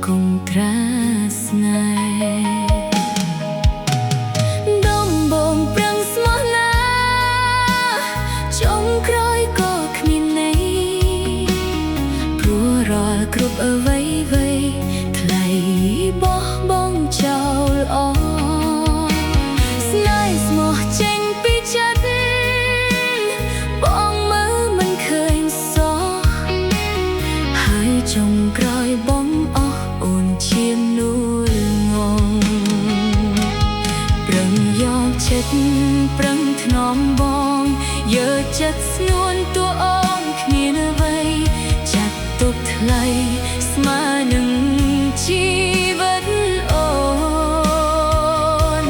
គង់ត្រាស្នេហ៍ដំបងប្រឹងស្មោះណាចុងក្រោយក៏គ្មានន័យព្រោះរាល់គ្រប់អ្វីថ្លៃបោះបង់ចោលអស់ស្នេហ៍ស្មោះចេញពីចិត្តបងមើលមិនឃើញសោះហើយចុងក្រោយបងអស់អូនឈាមនួលងងប្រឹងយកចិត្តប្រឹងថ្នមបងយកចិត្តស្នួនតួអូនគ្មានអ្វីចាត់ទុកថ្លៃស្មើនឹងជីវិតអូន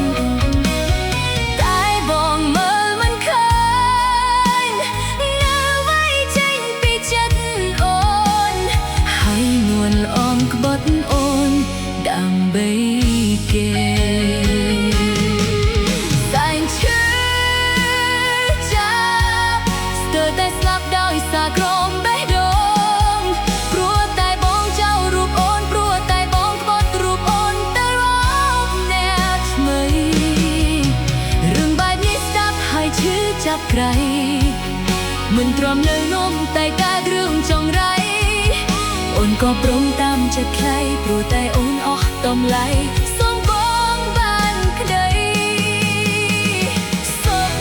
តែបងមើលមិនឃើញនៅអ្វីចេញពីចិត្តអូនហើយនួនអមក្បត់អូនដើម្បីគេតែងឈឺចាប់ស្ទើរតែស្លាប់ដោយសារក្រមបេះដូងព្រោះតែបងចោលរូបអូនព្រោះតែបងក្បត់រូបអូនទៅរកអ្នកថ្មីរឿងបែបនេះស្ដាប់ហើយឈឺចាប់ក្រៃមិនទ្រាំនៅនំតែកើតរឿងចង្រៃអូនក៏ព្រមតាមចិត្តខ្លៃព្រោះតែអូនអស់តម្លៃសូមបងបានក្តីសុខ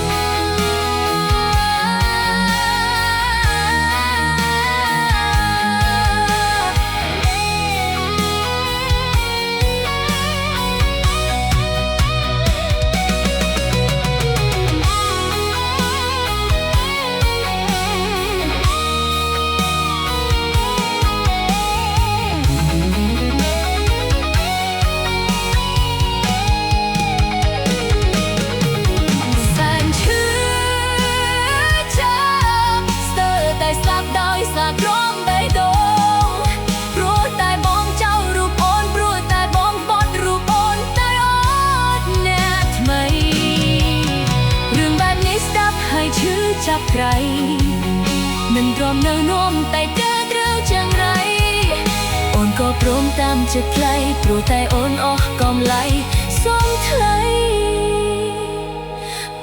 ក្រមបេះដូងព្រោះតែបងចោលរូបអូនព្រោះតែបងបត់រូបអូនទៅអត់អ្នកថ្មីរឿងបែបនេះស្ដាប់ហើយឈឺចាប់ក្រៃមិនទ្រាំនៅនំតែកើតរឿងចង្រៃអូនក៏ព្រមតាមចិត្តថ្លៃព្រោះតែអូនអស់កម្លៃសូមថ្លៃ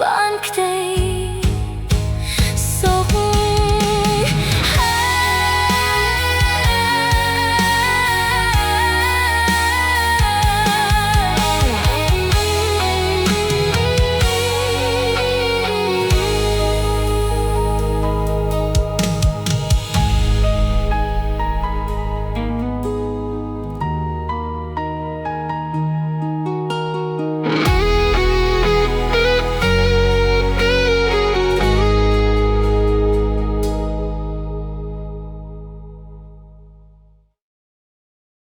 បានក្តី